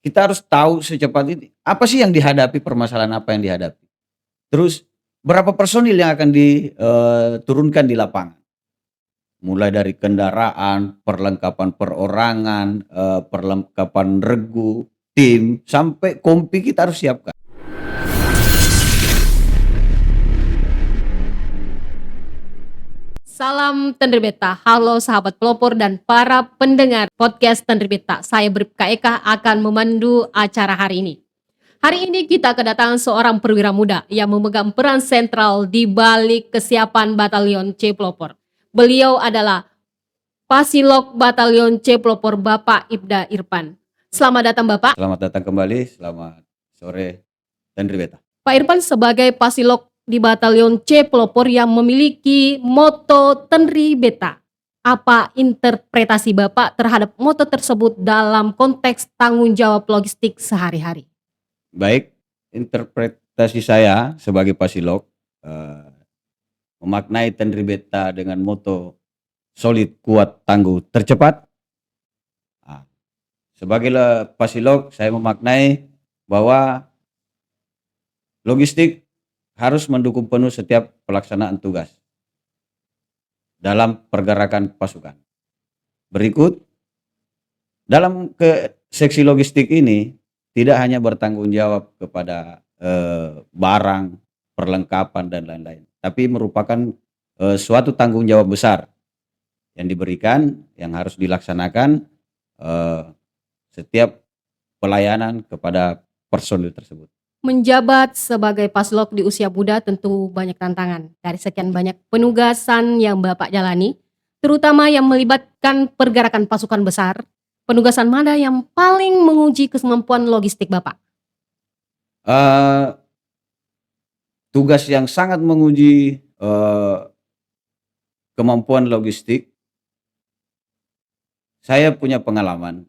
Kita harus tahu secepat ini, apa sih yang dihadapi, permasalahan apa yang dihadapi. Terus berapa personil yang akan diturunkan di lapangan. Mulai dari kendaraan, perlengkapan perorangan, perlengkapan regu, tim, sampai kompi kita harus siapkan. Salam Tenderbeta, halo sahabat pelopor dan para pendengar podcast Tenderbeta. Saya Bribka Eka akan memandu acara hari ini. Hari ini kita kedatangan seorang perwira muda yang memegang peran sentral di balik kesiapan Batalion C Pelopor. Beliau adalah Pasilok Batalion C Pelopor Bapak Ibda Irfan. Selamat datang Bapak. Selamat datang kembali, selamat sore Tenderbeta. Pak Irfan sebagai Pasilok di Batalion C Pelopor yang memiliki moto Tenri Beta. Apa interpretasi Bapak terhadap moto tersebut dalam konteks tanggung jawab logistik sehari-hari? Baik, interpretasi saya sebagai Pasilok memaknai Tenri Beta dengan moto solid, kuat, tangguh, tercepat. Sebagai Pasilok, saya memaknai bahwa logistik harus mendukung penuh setiap pelaksanaan tugas dalam pergerakan pasukan. Berikut, dalam seksi logistik ini tidak hanya bertanggung jawab kepada barang, perlengkapan dan lain-lain, tapi merupakan suatu tanggung jawab besar yang diberikan, yang harus dilaksanakan setiap pelayanan kepada personil tersebut. Menjabat sebagai Paslok di usia muda tentu banyak tantangan. Dari sekian banyak penugasan yang Bapak jalani, terutama yang melibatkan pergerakan pasukan besar, penugasan mana yang paling menguji kemampuan logistik Bapak? Tugas yang sangat menguji kemampuan logistik, saya punya pengalaman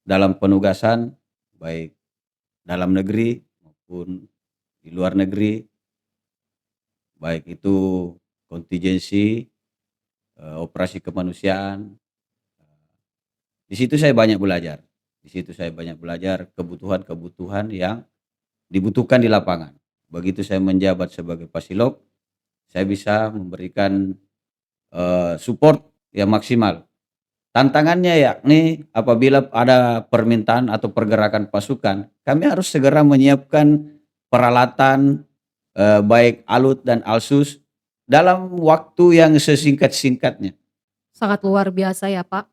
dalam penugasan baik dalam negeri maupun di luar negeri, baik itu kontingensi, operasi kemanusiaan. Di situ saya banyak belajar. Di situ saya banyak belajar kebutuhan-kebutuhan yang dibutuhkan di lapangan. Begitu saya menjabat sebagai Pasilok, saya bisa memberikan support yang maksimal. Tantangannya yakni apabila ada permintaan atau pergerakan pasukan, kami harus segera menyiapkan peralatan baik alut dan alsus dalam waktu yang sesingkat-singkatnya. Sangat luar biasa ya Pak.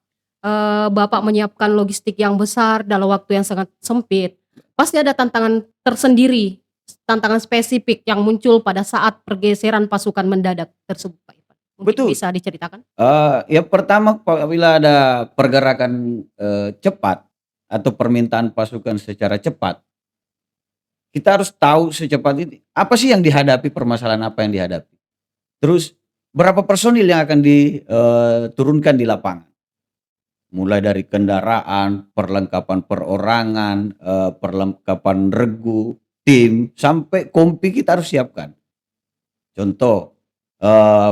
Bapak menyiapkan logistik yang besar dalam waktu yang sangat sempit. Pasti ada tantangan tersendiri, tantangan spesifik yang muncul pada saat pergeseran pasukan mendadak tersebut Pak Irfan. Mungkin Betul. bisa diceritakan? Yang pertama, apabila ada pergerakan cepat atau permintaan pasukan secara cepat, kita harus tahu secepat ini, apa sih yang dihadapi, permasalahan apa yang dihadapi. Terus berapa personil yang akan diturunkan di lapangan. Mulai dari kendaraan, perlengkapan perorangan, perlengkapan regu, tim, sampai kompi kita harus siapkan. Contoh,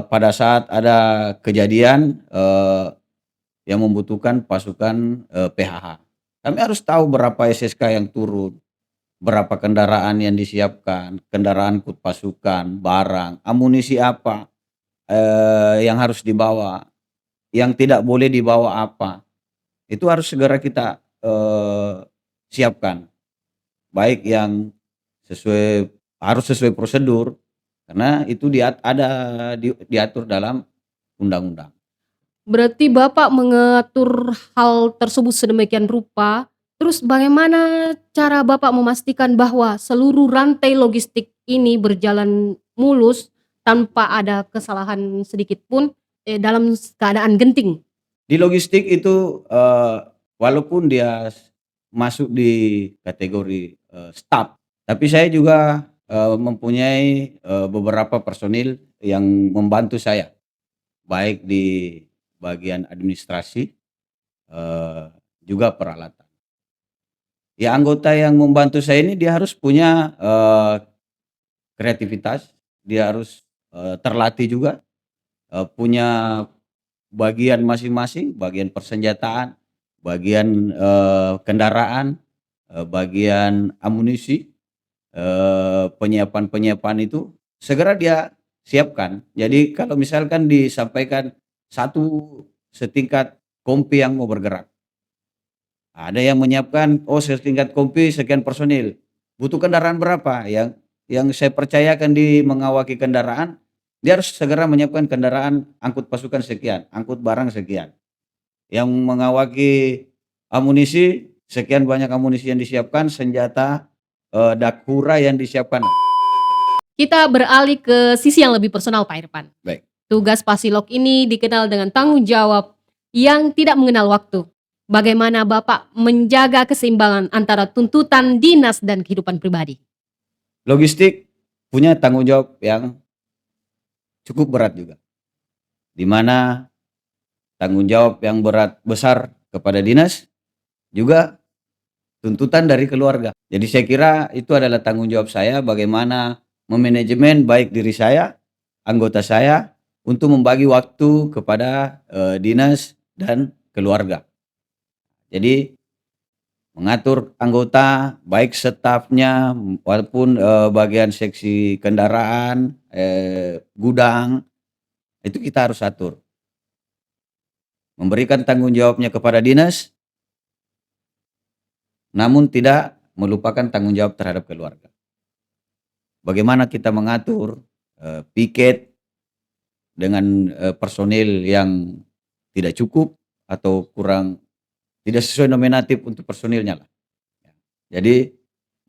pada saat ada kejadian yang membutuhkan pasukan PHH, kami harus tahu berapa SSK yang turun, berapa kendaraan yang disiapkan, kendaraan kut pasukan, barang, amunisi apa yang harus dibawa, yang tidak boleh dibawa apa. Itu harus segera kita siapkan, baik yang harus sesuai prosedur, karena itu diatur dalam undang-undang. Berarti Bapak mengatur hal tersebut sedemikian rupa. Terus bagaimana cara Bapak memastikan bahwa seluruh rantai logistik ini berjalan mulus tanpa ada kesalahan sedikit pun dalam keadaan genting? Di logistik itu walaupun dia masuk di kategori staff, tapi saya juga mempunyai beberapa personil yang membantu saya, baik di bagian administrasi juga peralatan. Ya, anggota yang membantu saya ini dia harus punya kreativitas, dia harus terlatih juga, punya bagian masing-masing, bagian persenjataan, bagian kendaraan, bagian amunisi, penyiapan-penyiapan itu segera dia siapkan. Jadi kalau misalkan disampaikan satu setingkat kompi yang mau bergerak, ada yang menyiapkan, oh setingkat kompi sekian personil, butuh kendaraan berapa, yang saya percayakan di mengawaki kendaraan, dia harus segera menyiapkan kendaraan angkut pasukan sekian, angkut barang sekian. Yang mengawaki amunisi, sekian banyak amunisi yang disiapkan, senjata, dakura yang disiapkan. Kita beralih ke sisi yang lebih personal, Pak Irfan. Baik. Tugas Pasilok ini dikenal dengan tanggung jawab yang tidak mengenal waktu. Bagaimana Bapak menjaga keseimbangan antara tuntutan dinas dan kehidupan pribadi? Logistik punya tanggung jawab yang cukup berat juga, di mana tanggung jawab yang besar kepada dinas, juga tuntutan dari keluarga. Jadi saya kira itu adalah tanggung jawab saya bagaimana memanajemen baik diri saya, anggota saya, untuk membagi waktu kepada dinas dan keluarga. Jadi mengatur anggota, baik stafnya walaupun bagian seksi kendaraan, gudang, itu kita harus atur. Memberikan tanggung jawabnya kepada dinas, namun tidak melupakan tanggung jawab terhadap keluarga. Bagaimana kita mengatur piket dengan personil yang tidak cukup atau kurang, tidak sesuai nominatif untuk personilnya lah. Jadi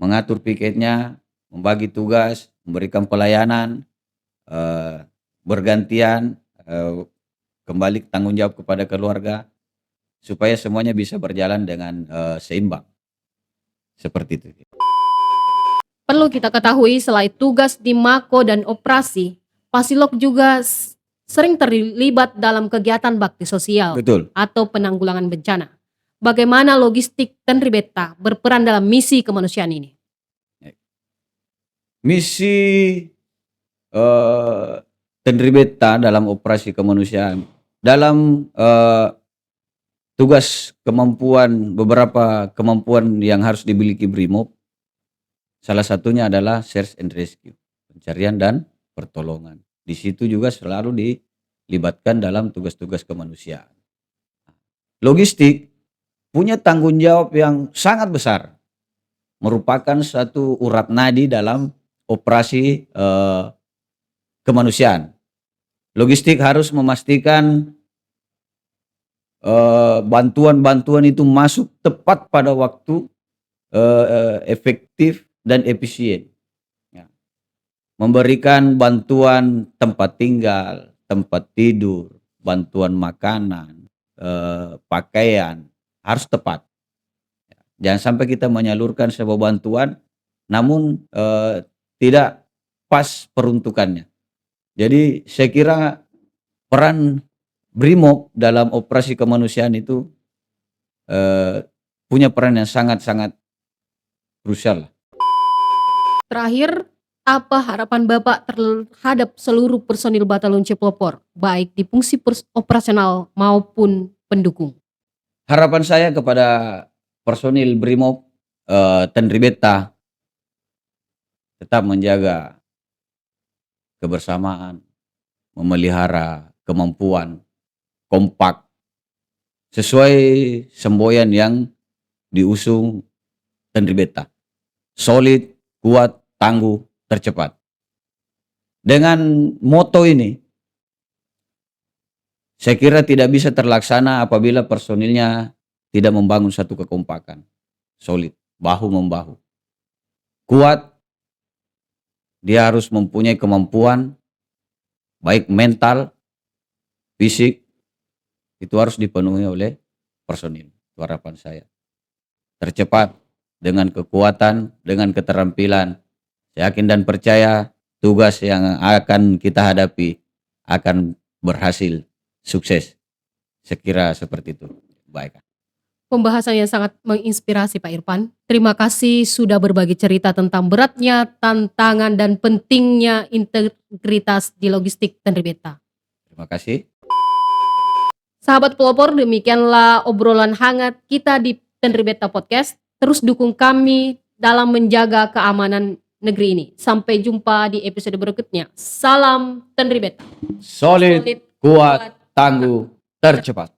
mengatur piketnya, membagi tugas, memberikan pelayanan, bergantian, kembali tanggung jawab kepada keluarga, supaya semuanya bisa berjalan dengan seimbang. Seperti itu. Perlu kita ketahui selain tugas di Mako dan operasi, Pasilok juga sering terlibat dalam kegiatan bakti sosial Betul. atau penanggulangan bencana. Bagaimana logistik Tenri Beta berperan dalam misi kemanusiaan ini? Misi Tenri Beta dalam operasi kemanusiaan, dalam tugas beberapa kemampuan yang harus dimiliki BRIMOB, salah satunya adalah search and rescue, pencarian dan pertolongan. Di situ juga selalu dilibatkan dalam tugas-tugas kemanusiaan. Logistik punya tanggung jawab yang sangat besar, merupakan satu urat nadi dalam operasi kemanusiaan. Logistik harus memastikan bantuan-bantuan itu masuk tepat pada waktu, efektif dan efisien. Ya. Memberikan bantuan tempat tinggal, tempat tidur, bantuan makanan, pakaian, harus tepat. Jangan sampai kita menyalurkan sebuah bantuan namun tidak pas peruntukannya. Jadi saya kira peran BRIMOB dalam operasi kemanusiaan itu punya peran yang sangat-sangat krusial. Terakhir, apa harapan Bapak terhadap seluruh personil Batalion C Pelopor, baik di fungsi operasional maupun pendukung? Harapan saya kepada personil BRIMOB Tenri Beta tetap menjaga kebersamaan, memelihara kemampuan, kompak, sesuai semboyan yang diusung Tenri Beta. Solid, kuat, tangguh, tercepat. Dengan moto ini, saya kira tidak bisa terlaksana apabila personilnya tidak membangun satu kekompakan. Solid, bahu-membahu. Kuat, dia harus mempunyai kemampuan, baik mental, fisik, itu harus dipenuhi oleh personil. Itu harapan saya. Tercepat, dengan kekuatan, dengan keterampilan. Saya yakin dan percaya tugas yang akan kita hadapi akan berhasil, sukses. Saya kira seperti itu. Baik. Pembahasan yang sangat menginspirasi Pak Irfan. Terima kasih sudah berbagi cerita tentang beratnya, tantangan, dan pentingnya integritas di logistik Tenri Beta. Terima kasih. Sahabat pelopor, demikianlah obrolan hangat kita di Tenri Beta Podcast. terus dukung kami dalam menjaga keamanan negeri ini. Sampai jumpa di episode berikutnya. Salam Tenribeta. Solid, kuat, tangguh, tercepat.